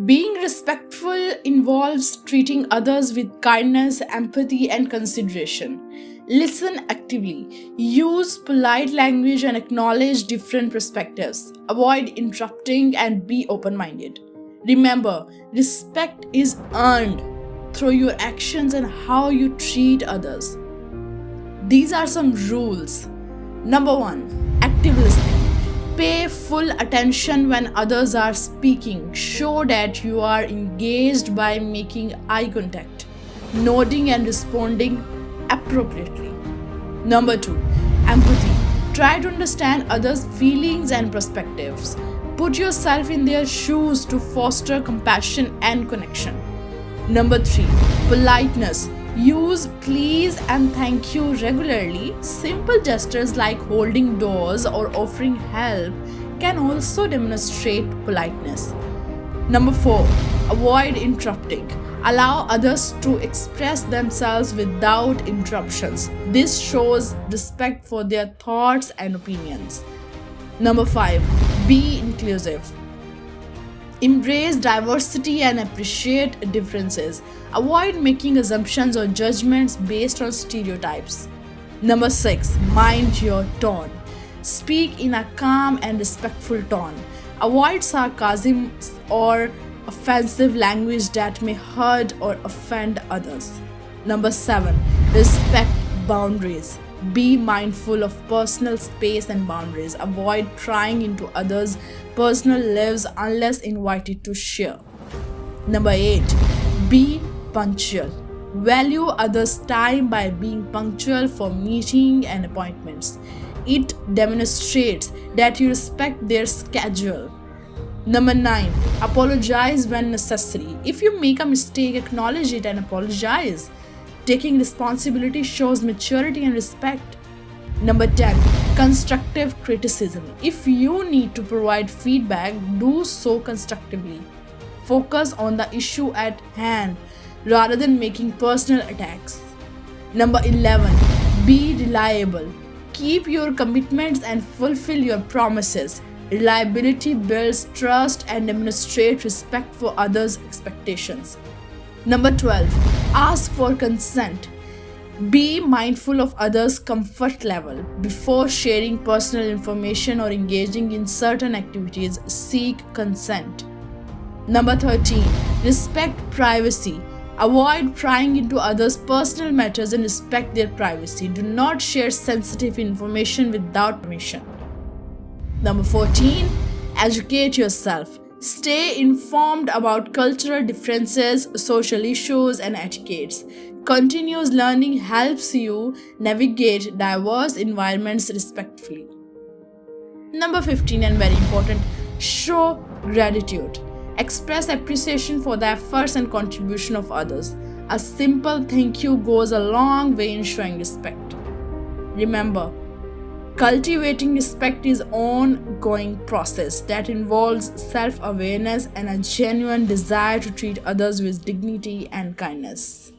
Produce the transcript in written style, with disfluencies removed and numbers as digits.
Being respectful involves treating others with kindness, empathy, and consideration. Listen actively. Use polite language and acknowledge different perspectives. Avoid interrupting and be open minded. Remember, respect is earned through your actions and how you treat others. These are some rules. Number one, active listening. Pay full attention when others are speaking. Show that you are engaged by making eye contact, nodding, and responding appropriately. Number two, empathy. Try to understand others' feelings and perspectives. Put yourself in their shoes to foster compassion and connection. Number three, politeness. Use please and thank you regularly. Simple gestures like holding doors or offering help can also demonstrate politeness. Number four, avoid interrupting. Allow others to express themselves without interruptions. This shows respect for their thoughts and opinions. Number five, be inclusive. Embrace diversity and appreciate differences. Avoid making assumptions or judgments based on stereotypes. Number six, mind your tone. Speak in a calm and respectful tone. Avoid sarcasm or offensive language that may hurt or offend others. Number seven, respect boundaries. Be mindful of personal space and boundaries. Avoid prying into others' personal lives unless invited to share. Number eight, be punctual. Value others' time by being punctual for meetings and appointments. It demonstrates that you respect their schedule. Number nine, apologize when necessary. If you make a mistake, acknowledge it and apologize. Taking responsibility shows maturity and respect. Number 10, constructive criticism. If you need to provide feedback, do so constructively. Focus on the issue at hand rather than making personal attacks. Number 11, be reliable. Keep your commitments and fulfill your promises. Reliability builds trust and demonstrates respect for others' expectations. Number 12, ask for consent. Be mindful of others' comfort level. Before sharing personal information or engaging in certain activities, seek consent. Number 13, respect privacy. Avoid prying into others' personal matters and respect their privacy. Do not share sensitive information without permission. Number 14, educate yourself. Stay informed about cultural differences, social issues, and etiquettes. Continuous learning helps you navigate diverse environments respectfully. Number 15, and very important, show gratitude. Express appreciation for the efforts and contribution of others. A simple thank you goes a long way in showing respect. Remember, cultivating respect is an ongoing process that involves self-awareness and a genuine desire to treat others with dignity and kindness.